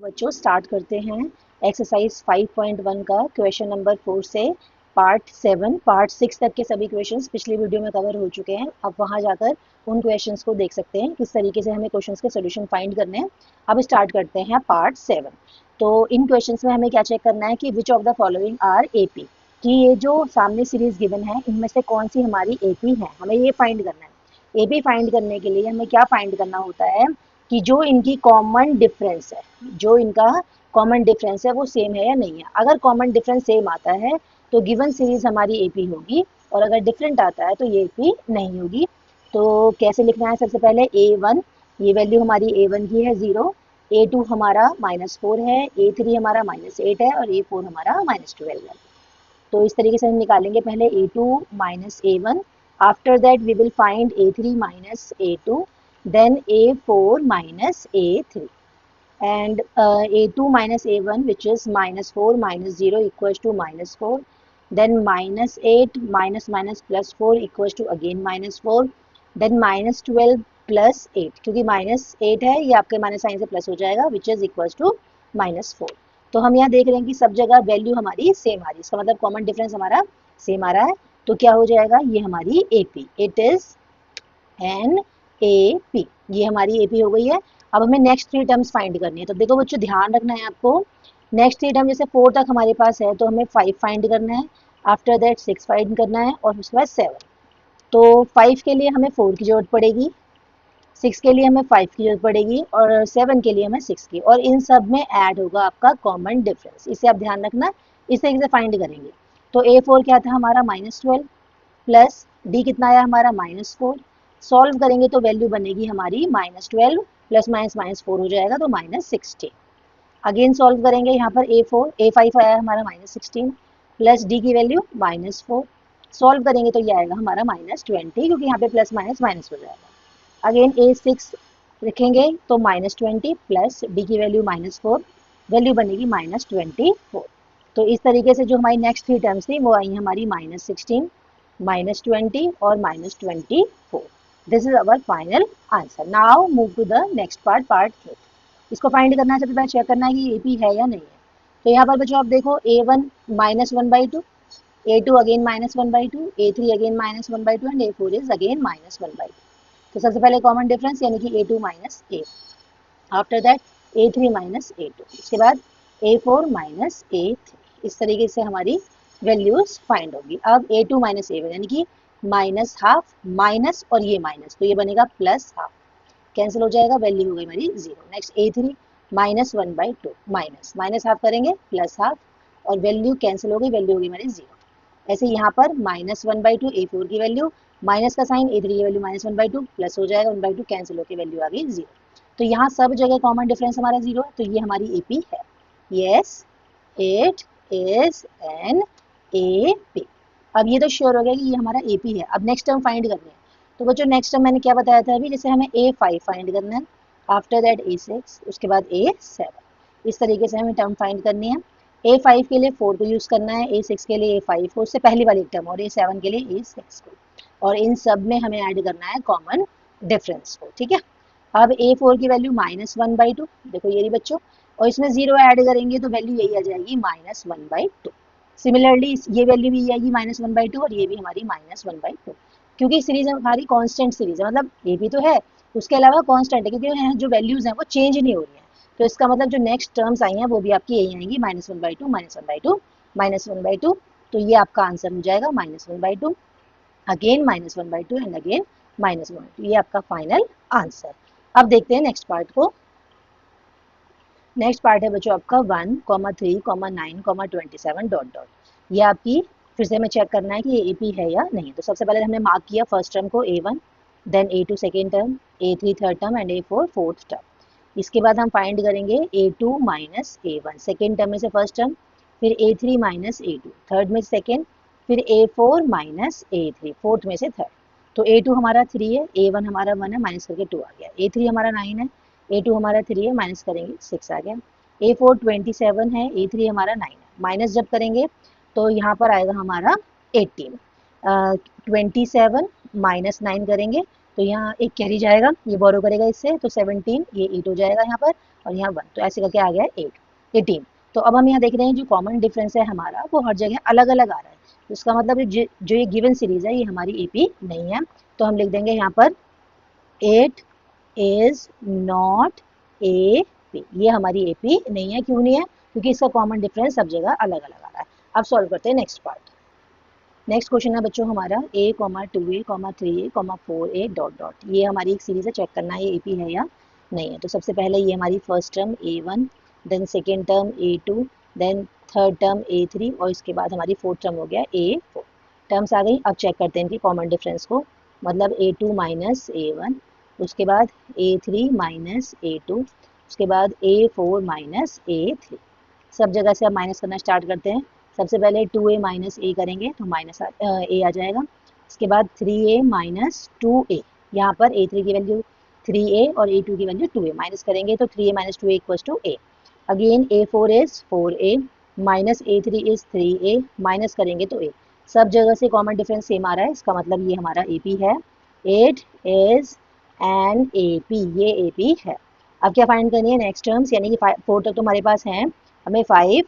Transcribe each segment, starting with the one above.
बच्चों स्टार्ट करते हैं एक्सरसाइज 5.1 का क्वेश्चन नंबर 4 से पार्ट 6 तक के सभी क्वेश्चंस पिछली वीडियो में कवर हो चुके हैं। अब वहां जाकर उन क्वेश्चंस को देख सकते हैं किस तरीके से हमें क्वेश्चंस के सोल्यूशन फाइंड करने हैं। अब स्टार्ट करते हैं पार्ट 7। तो इन क्वेश्चंस में हमें क्या चेक करना है कि which of the following are AP, कि ये जो सामने सीरीज गिवन है इनमें से कौन सी हमारी एपी है, हमें ये फाइंड करना है। एपी फाइंड करने के लिए हमें क्या फाइंड करना होता है कि जो इनकी कॉमन डिफरेंस है, जो इनका कॉमन डिफरेंस है वो सेम है या नहीं है। अगर कॉमन डिफरेंस सेम आता है तो गिवन सीरीज हमारी एपी होगी, और अगर डिफरेंट आता है तो ये एपी नहीं होगी। तो कैसे लिखना है, सबसे पहले a1, ये वैल्यू हमारी a1 की है 0, a2 हमारा -4 है, a3 हमारा -8 है और a4 हमारा -12 है। तो इस तरीके से हम निकालेंगे पहले a2 minus a1, after that we will find a3 minus a2, then a4 minus a3, and a2 minus a1 which is -4 minus 0 equals to -4, then -8 minus minus plus 4 equals to again -4, then -12 plus 8, क्योंकि -8 है ये आपके minus sign से plus हो जाएगा which is equals to -4। तो हम यहाँ देख रहे हैं कि सब जगह वैल्यू हमारी सेम आ रही है, इसका मतलब कॉमन डिफरेंस हमारा सेम आ रहा है। तो क्या हो जाएगा, ये हमारी AP, it is an A P, ये हमारी एपी हो गई है। अब हमें नेक्स्ट 3 टर्म्स फाइंड करनी है। तो देखो बच्चों ध्यान रखना है आपको, नेक्स्ट 3 टर्म जैसे 4 तक हमारे पास है तो हमें 5 फाइंड करना है, आफ्टर दैट 6 फाइंड करना है और उसके बाद 7। तो 5 के लिए हमें 4 की जरूरत पड़ेगी, 6 के लिए हमें 5 की जरूरत पड़ेगी और 7 के लिए हमें 6 की, और इन सब में ऐड होगा आपका कॉमन डिफरेंस। इसे आप ध्यान रखना, इस तरीके से फाइंड करेंगे। तो A4 क्या था हमारा -12 प्लस डी कितना आया हमारा -4, सॉल्व करेंगे तो वैल्यू बनेगी हमारी -12 प्लस -4 हो जाएगा तो -16। अगेन सॉल्व करेंगे, यहाँ पर A5 आया हमारा -16 प्लस डी की वैल्यू -4, सॉल्व करेंगे तो ये आएगा हमारा -20, क्योंकि यहाँ पे प्लस माइनस माइनस हो जाएगा। अगेन A6 लिखेंगे तो -20 प्लस डी की वैल्यू -4, वैल्यू बनेगी -24। तो इस तरीके से जो हमारी नेक्स्ट 3 टर्म्स थी वो आई हमारी -16, -20 और -24। This is our final answer. Now move to the next part, part 3। इसको फाइंड करना है, सबसे पहले चेक करना है कि एपी है या नहीं है। तो यहाँ पर बच्चों आप देखो a1 -1/2, a2 again -1/2, a3 again -1/2 and a4 is again -1/2। तो सबसे पहले कॉमन डिफरेंस यानी कि a2 minus a, after that a3 minus a2, उसके बाद a4 माइनस a3। इस तरीके से हमारी वैल्यूज फाइंड होगी। अब a2 माइनस a1 यानी कि -12 माइनस और ये माइनस, तो ये बनेगा +12, कैंसिल हो जाएगा, वैल्यू हो गई हमारी 0। Next a3 -1/2, minus minus half करेंगे +12 और वैल्यू कैंसिल हो गई, वैल्यू हो गई हमारी 0। ऐसे यहाँ पर -1/2 a4 की वैल्यू, माइनस का साइन a3 की वैल्यू -1/2 प्लस हो जाएगा 1/2, कैंसिल होकर वैल्यू आ गई 0। तो यहाँ सब जगह कॉमन डिफरेंस हमारा 0 है, तो ये हमारी एपी है। Yes, it is an AP. अब ये तो श्योर हो गया कि ये हमारा एपी है। अब नेक्स्ट टर्म फाइंड करनी है। तो बच्चों नेक्स्ट टर्म मैंने क्या बताया था अभी, जैसे हमें A5 फाइंड करना है, आफ्टर दैट A6, उसके बाद A7। इस तरीके से हमें टर्म फाइंड करनी है। A5 के लिए 4 को यूज़ करना है, A6 के लिए A5 को, उससे पहली वाली टर्म, और A7 के लिए A6 को, और इन सब में हमें ऐड करना है कॉमन डिफरेंस को। ठीक है, अब A4 की वैल्यू -1/2, देखो ये रही बच्चों, और इसमें 0 ऐड करेंगे तो वैल्यू यही आ जाएगी -1/2। सिमिलरली ये वैल्यू भी आएगी -1/2 और ये भी हमारी -1/2, क्योंकि सीरीज हमारी कांस्टेंट सीरीज है, मतलब ये भी तो है उसके अलावा कांस्टेंट है, क्योंकि जो वैल्यूज हैं वो चेंज नहीं हो रही हैं। तो इसका मतलब जो नेक्स्ट टर्म्स आई हैं वो भी आपकी यही आएंगी, -1/2 -1/2 -1/2। तो ये आपका आंसर हो जाएगा -1/2, अगेन -1/2 एंड अगेन -1/2। ये आपका फाइनल आंसर। अब देखते हैं नेक्स्ट पार्ट को। नेक्स्ट पार्ट है बच्चों आपका 1, 3, 9, 27 डॉट डॉट। ये आपकी फिर से हमें चेक करना है कि ये एपी है या नहीं। तो सबसे पहले हमने मार्क किया फर्स्ट टर्म को A1, then A2 second term, A3 third term and A4 fourth term. इसके बाद हम फाइंड करेंगे A2 minus A1, second term में से फर्स्ट टर्म, फिर A3 माइनस A2 थर्ड में सेकेंड, फिर A4 माइनस A3 फोर्थ में से थर्ड। तो A2 हमारा 3 है, A1 हमारा 1 है, माइनस करके 2 आ गया। A3 हमारा 9 है, A2 हमारा 3 है, माइनस करेंगे 6 आ गया। A4 27 है, A3 हमारा 9 है, माइनस जब करेंगे तो यहाँ पर आएगा हमारा 18। 27 माइनस 9 करेंगे तो यहाँ एक कैरी जाएगा, ये बोरो करेगा इससे, तो 17, ये 8 हो जाएगा यहाँ पर, और यहाँ 1, तो ऐसे करके आ गया 8, 18। तो अब हम यहाँ देख रहे हैं जो कॉमन डिफरेंस है हमारा वो हर जगह अलग अलग आ रहा है, तो इसका मतलब जो ये गिवन सीरीज है ये हमारी एपी नहीं है। तो हम लिख देंगे यहाँ पर 8 इज नॉट ए पी, ये हमारी एपी नहीं है। क्यों नहीं है? क्योंकि इसका कॉमन डिफरेंस सब जगह अलग अलग आ रहा है। अब सॉल्व करते हैं नेक्स्ट पार्ट। नेक्स्ट क्वेश्चन है बच्चों हमारा a, 2a, 3a, 4a dot dot, ये हमारी एक सीरीज है, चेक करना है ये एपी है या नहीं है। तो सबसे पहले ये हमारी first term a1, then second term a2, then third term a3, और इसके बाद हमारी फोर्थ टर्म हो गया a4। टर्म्स आ गई। अब चेक करते हैं इनकी कॉमन डिफरेंस को, मतलब a2 माइनस a1, उसके बाद a3 माइनस a2, उसके बाद a4 माइनस a3। सब जगह से अब माइनस करना स्टार्ट करते हैं। सबसे पहले 2a माइनस ए करेंगे तो माइनस ए आ जाएगा। इसके बाद 3a माइनस 2a, यहाँ पर a3 की वैल्यू 3a और a2 की वैल्यू 2a, माइनस करेंगे तो 3a minus 2a equals to a। Again a4 is 4a minus a3 is 3a, minus करेंगे तो a। सब जगह से कॉमन डिफरेंस सेम आ रहा है, इसका मतलब ये हमारा AP है। 8 इज एन AP, ये AP है। अब क्या फाइंड करनी है? नेक्स्ट टर्म्स, यानी कि 4 तक तो हमारे पास हैं, हमें 5,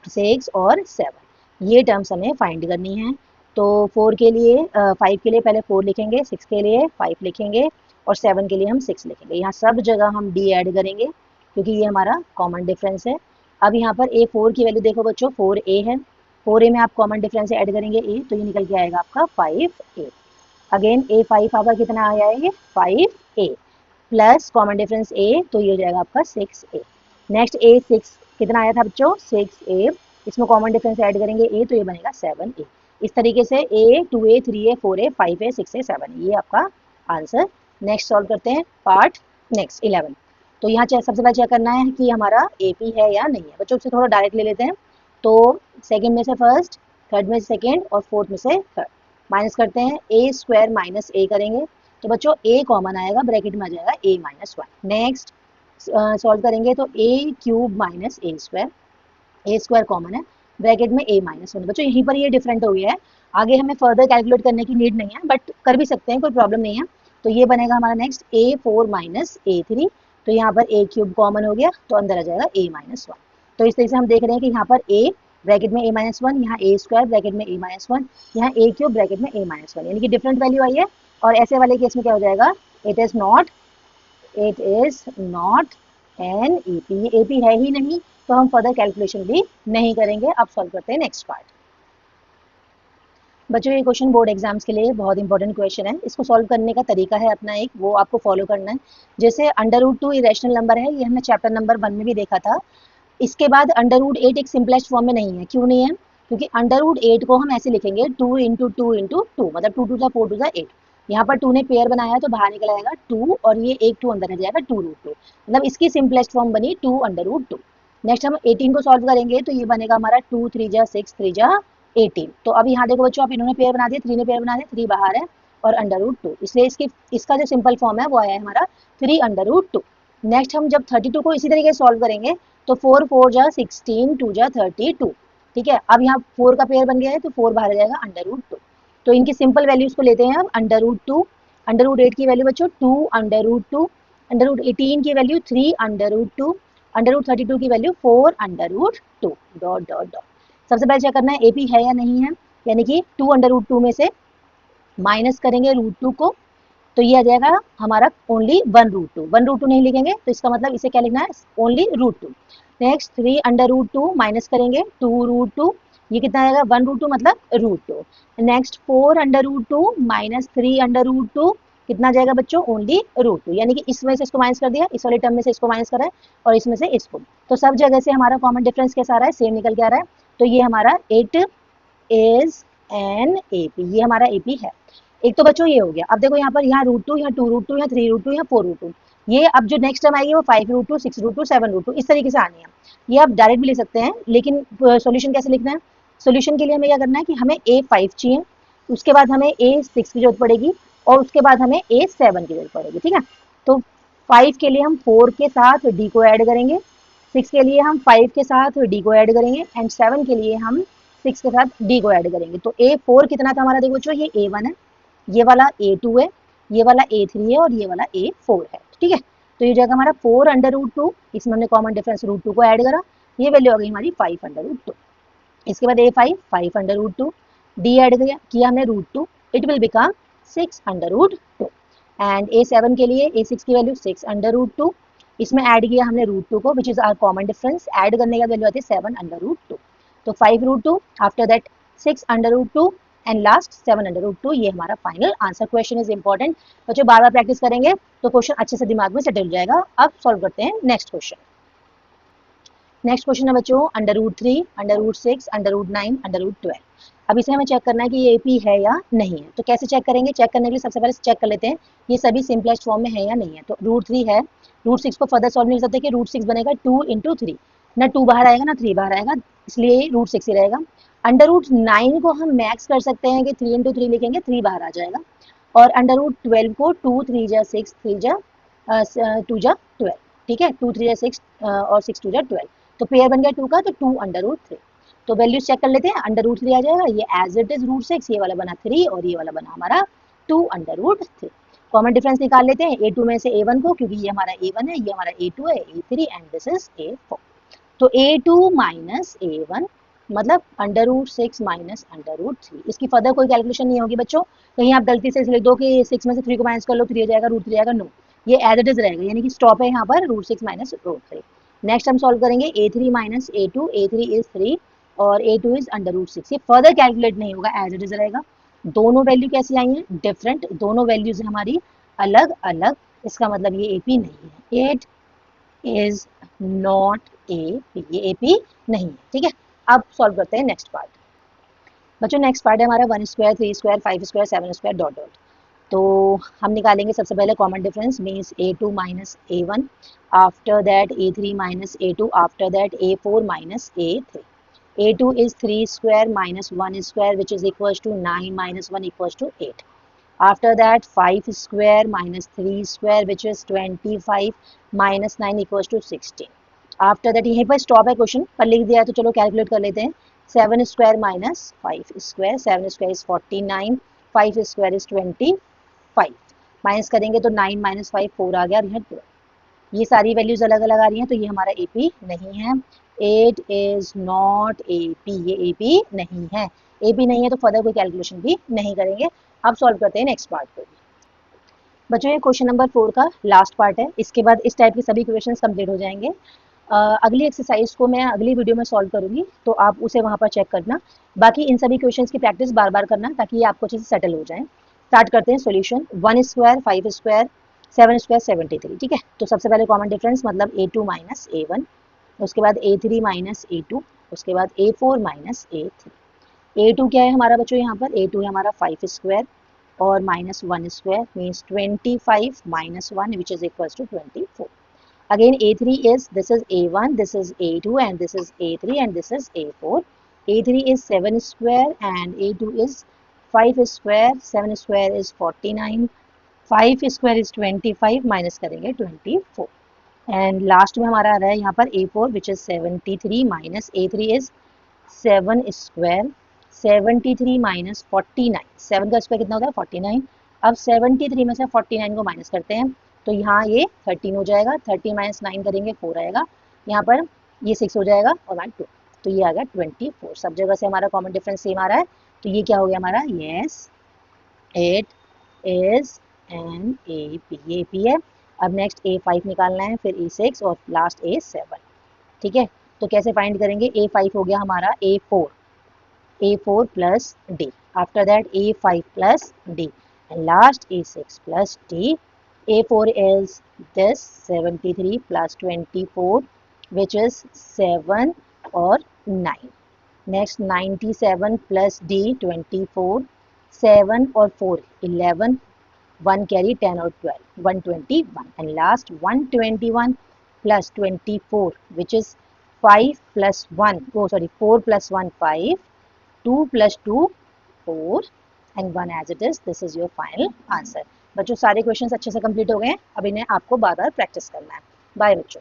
6 और 7 ये टर्म्स हमें फाइंड करनी है। तो 4 के लिए 5 के लिए पहले 4 लिखेंगे, 6 के लिए 5 लिखेंगे, और 7 के लिए हम 6 लिखेंगे। यहाँ सब जगह हम डी ऐड करेंगे क्योंकि ये हमारा कॉमन डिफरेंस है। अब यहाँ पर A4 की वैल्यू देखो बच्चों, 4a है, 4a में आप कॉमन डिफरेंस ऐड करेंगे a, तो ये निकल के आएगा आपका 5a। अगेन A5 आपका कितना आया है? ये 5a plus common difference a, तो ये हो जाएगा आपका 6a। नेक्स्ट A6 कितना आया था बच्चों? 6a, इसमें कॉमन डिफरेंस ऐड करेंगे a, तो ये बनेगा 7a। इस तरीके से a, 2a, 3a, 4a, 5a, 6a, 7a, ये आपका आंसर। नेक्स्ट सॉल्व करते हैं पार्ट नेक्स्ट 11। तो यहाँ सबसे पहले चेक करना है कि हमारा AP है या नहीं है। बच्चों से थोड़ा डायरेक्ट ले लेते हैं, तो सेकेंड में से फर्स्ट, थर्ड में से सेकेंड, और फोर्थ में से थर्ड। माइनस करते हैं, a स्क्वायर माइनस a करेंगे, तो बच्चों a कॉमन आएगा, ब्रैकेट में आ जाएगा a माइनस 1। नेक्स्ट सॉल्व करेंगे तो a cube minus a square common है, ब्रैकेट में a माइनस 1। बच्चों यहीं पर ये डिफरेंट हो गया है, आगे हमें फर्दर कैलकुलेट करने की नीड नहीं है, बट कर भी सकते हैं, कोई प्रॉब्लम नहीं है। तो ये बनेगा हमारा नेक्स्ट A4 माइनस A3, तो यहाँ पर a क्यूब कॉमन हो गया, तो अंदर आ जाएगा a माइनस 1। तो इस तरह से हम देख रहे हैं कि यहाँ पर a ब्रैकेट में a माइनस 1, यहाँ a स्क्वायर ब्रैकेट में a माइनस 1, यहाँ a क्यूब ब्रैकेट में a माइनस 1, यानी कि डिफरेंट वैल्यू आई है। और ऐसे वाले केस में क्या हो जाएगा? It is not an AP, ये AP है ही नहीं, तो हम फर्दर कैलकुलेशन भी नहीं करेंगे। अब सॉल्व करते हैं नेक्स्ट पार्ट। बच्चों ये क्वेश्चन बोर्ड एग्जाम्स के लिए बहुत इंपॉर्टेंट क्वेश्चन है। इसको सॉल्व करने का तरीका है अपना एक, वो आपको फॉलो करना है। जैसे अंडर रूट 2 इरेशनल नंबर है, ये हमने चैप्टर नंबर 1 में भी देखा था। इसके बाद अंडर रूट 8 एक सिंपलेस्ट फॉर्म में नहीं है। क्यों नहीं है? क्योंकि अंडर रूट 8 को हम ऐसे लिखेंगे 2 इंटू टू इंटू टू, मतलब 2 टू 4 टू 8। यहाँ पर 2 ने पेयर बनाया तो बाहर निकल आएगा 2, और ये एक 2 अंदर आ जाएगा 2√2, मतलब इसकी सिंपलेस्ट फॉर्म बनी 2√2। नेक्स्ट हम 18 को सॉल्व करेंगे, तो ये बनेगा हमारा 2 3 जा 6, 3 जा 18। तो अब यहाँ देखो बच्चों, आप इन्होंने पेयर बना दिया, 3 ने पेयर बना दिया, 3 बाहर है और अंडर रूट 2, इसलिए इसका जो सिंपल फॉर्म है वो आया है हमारा 3√2। नेक्स्ट हम जब 32 को इसी तरीके से सॉल्व करेंगे, तो 4 4 जा 16, 2 जा 32। ठीक है, अब यहाँ 4 का पेयर बन गया है, तो 4 बाहर आ जाएगा अंडर रूट 2। तो इनकी सिंपल वैल्यूज को लेते हैं हम। अंडर रूट 8 की वैल्यू बच्चों 2 अंडर रूट 2, अंडर रूट 18 की value 3 under root 2, under root 32 की value 4 under root 2 dot dot dot. सबसे पहले चेक करना है AP है या नहीं है, यानी कि 2 अंडर रूट 2 में से माइनस करेंगे √2 को, तो ये आ जाएगा हमारा ओनली 1√2। 1√2 नहीं लिखेंगे, तो इसका मतलब इसे क्या लिखना है? Only √2। Next 3 under root 2 minus करेंगे 2√2, ये कितना आएगा? 1√2 मतलब √2। Next 4 under root 2 minus 3 under root 2, कितना जाएगा बच्चों? ओनली √2, यानी कि इसमें से इसको माइनस कर दिया, इस वाले टर्म में से इसको माइनस करा है, और इसमें से इसको। तो सब जगह से हमारा कॉमन डिफरेंस कैसा आ रहा है? सेम निकल के आ रहा है। तो ये हमारा 8 इज एन AP, ये हमारा AP है। एक तो बच्चों ये हो गया। अब देखो यहाँ पर, यहाँ √2, यहाँ 2√2, यहाँ 3√2, यहाँ 4√2, ये अब जो नेक्स्ट टर्म आएगी वो 5√2, 6√2, 7√2, इस तरीके से आनी है। ये आप डायरेक्ट भी लिख सकते हैं, लेकिन सॉल्यूशन कैसे लिखना है? सॉल्यूशन के लिए हमें क्या करना है कि हमें A5 चाहिए, उसके बाद हमें A6 की जरूरत पड़ेगी, और उसके बाद हमें A7 की जरूरत पड़ेगी। ठीक है, तो 5 के लिए हम 4 के साथ D को ऐड करेंगे, 6 के लिए हम 5 के साथ D को ऐड करेंगे, एंड 7 के लिए हम 6 के साथ D को ऐड करेंगे। तो A4 कितना था हमारा? देखो बच्चों, ये A1 है, ये वाला A2 है, ये वाला A3 है और ये वाला A4 है, ठीक है। तो ये जाएगा हमारा 4/√2, इसमें हमने कॉमन डिफरेंस √2 को ऐड करा, ये वैल्यू आ गई हमारी 5/√2। इसके बाद A5 5/√2, D ऐड किया हमने √2, it will become 6/√2। And A7 के लिए A6 की वैल्यू 6/√2, इसमें ऐड किया हमने √2 को, which is our common difference, add करने का वैल्यू आती है 7/√2। तो 5√2, आफ्टर दैट 6/√2 एंड लास्ट 7/√2, ये हमारा final answer. Question is important, बच्चों बार बार प्रैक्टिस करेंगे तो क्वेश्चन अच्छे से दिमाग में सेटल हो जाएगा। अब सॉल्व करते हैं नेक्स्ट क्वेश्चन। नेक्स्ट क्वेश्चन है बच्चों √3, √6, √9, √12। अब इसे हमें चेक करना है कि ये AP है या नहीं है। तो कैसे चेक करेंगे? चेक करने के लिए सबसे पहले चेक कर लेते हैं ये सभी सिंपलेस्ट फॉर्म में है या नहीं है। तो √3 है, √6 को फर्दर सॉल्व नहीं कर सकते कि √6 बनेगा 2 × 3, ना 2 बाहर आएगा ना 3 बाहर आएगा, इसलिए √6 ही रहेगा। √9 को हम मैक्स कर सकते हैं कि 3 × 3 लिखेंगे, 3 बाहर आ जाएगा। और √12 को 2 3 जा 6, 3 जा 2 जा 12, ठीक है, 2 3 जा 6 और 6 2 जा 12, तो पेयर बन गया 2 का, तो 2/√3। तो वैल्यूज चेक कर लेते हैं, √3 आ जाएगा, ये एज इट इज √6, ये वाला बना 3 और ये वाला बना हमारा 2/√3। कॉमन डिफरेंस निकाल लेते हैं A2 में से A1 को, क्योंकि ये हमारा A1 है, ये हमारा A2 है, A3 and this is A4। तो A2 माइनस A1 मतलब √6 माइनस √3। इसकी फर्दर कोई कैलकुलेशन नहीं होगी बच्चों, कहीं आप गलती से लिख दो कि 6 में से 3 को माइनस कर लो, 3 आ जाएगा, √3 आएगा, नो, ये एज इट इज रहेगा, यानी कि स्टॉप है यहाँ पर √6 माइनस √3। नेक्स्ट हम सॉल्व करेंगे A3 minus A2, A3 is 3 और A2 इज √6। ये फर्दर कैलकुलेट नहीं होगा, एज इट इज रहेगा। दोनों वैल्यू कैसी आई हैं? डिफरेंट, दोनों वैल्यूज हमारी अलग अलग, इसका मतलब ये AP नहीं है। 8 इज नॉट AP, ये AP नहीं है, ठीक है। अब सॉल्व करते हैं नेक्स्ट पार्ट। बच्चों नेक्स्ट पार्ट है हमारा 1 square, 3 square, 5 square, 7 square dot dot. तो हम निकालेंगे सबसे पहले common difference, means A2 minus A1, after that A3 minus A2, after that A4 minus A3। A2 is 3 square minus 1 square, which is equals to 9 minus 1 equals to 8. After that 5 square minus 3 square, which is 25 minus 9 equals to 16. After that यहीं पर stop है, question पर लिख दिया है तो चलो calculate कर लेते हैं। 7 square minus 5 square, 7 square is 49, 5 square is 25, minus करेंगे तो 9 माइनस 5 4 आ गया और यहाँ 12। ये सारी वैल्यूज अलग अलग आ रही हैं, तो ये हमारा AP नहीं है। 8 इज नॉट AP, ये AP नहीं है। AP नहीं है तो फर्दर कोई कैलकुलेशन भी नहीं करेंगे। अब सॉल्व करते हैं नेक्स्ट पार्ट को। बच्चों ये क्वेश्चन नंबर 4 का लास्ट पार्ट है, इसके बाद इस टाइप के सभी क्वेश्चंस कंप्लीट हो जाएंगे। अगली एक्सरसाइज को मैं अगली वीडियो में सॉल्व करूंगी, तो आप उसे वहां पर चेक करना। बाकी इन सभी क्वेश्चंस की प्रैक्टिस बार बार करना ताकि ये आपको अच्छे से सेटल हो जाए। स्टार्ट करते हैं सॉल्यूशन। 1 स्क्वायर, 5 स्क्वायर, 7 स्क्वायर 73, ठीक है। तो सबसे पहले कॉमन डिफरेंस मतलब A2 माइनस A1, उसके बाद A3 माइनस A2, उसके बाद A4 माइनस A3। A2 क्या है हमारा बच्चों? यहाँ पर A2 है हमारा 5 स्क्वायर और minus 1 square, means 25 minus 1 which is equal to 24। Again A3 is, this is A1, this is A2 and this is A3 and this is A4. A3 is 7 square and A2 is 5 square, 7 square is 49, 5 square is 25, minus करेंगे 24 and last में हमारा आ रहा है यहाँ पर A4 which is 73 minus A3 is 7 square, 73 minus 49, 7 का square कितना होता है 49। अब 73 में से 49 को माइनस करते हैं तो यहाँ ये 13 हो जाएगा, 13 माइनस 9 करेंगे 4 आएगा, यहाँ पर ये 6 हो जाएगा और 1 2, तो ये आ गया 24। सब जगह से हमारा कॉमन डिफरेंस सेम आ रहा है, तो ये क्या हो गया हमारा? Yes, it is N AP, ये AP है। अब नेक्स्ट A5 निकालना है, फिर A6 और लास्ट A7, ठीक है। तो कैसे फाइंड करेंगे? A5 हो गया हमारा A4, A4 plus D. After that A5 plus D and last A6 plus D. A4 is this 73 plus 24 which is 7 or 9. Next 97 plus D 24, 7 or 4 11, 1 carry 10 or 12, 121 and last 121 plus 24 which is 5 plus 1, oh sorry 4 plus 1 5, 2 plus 2 4 and 1 as it is. This is your final answer. बच्चों सारे questions अच्छे से complete हो गए हैं, अब इन्हें आपको बार बार प्रैक्टिस करना है। बाय बच्चों।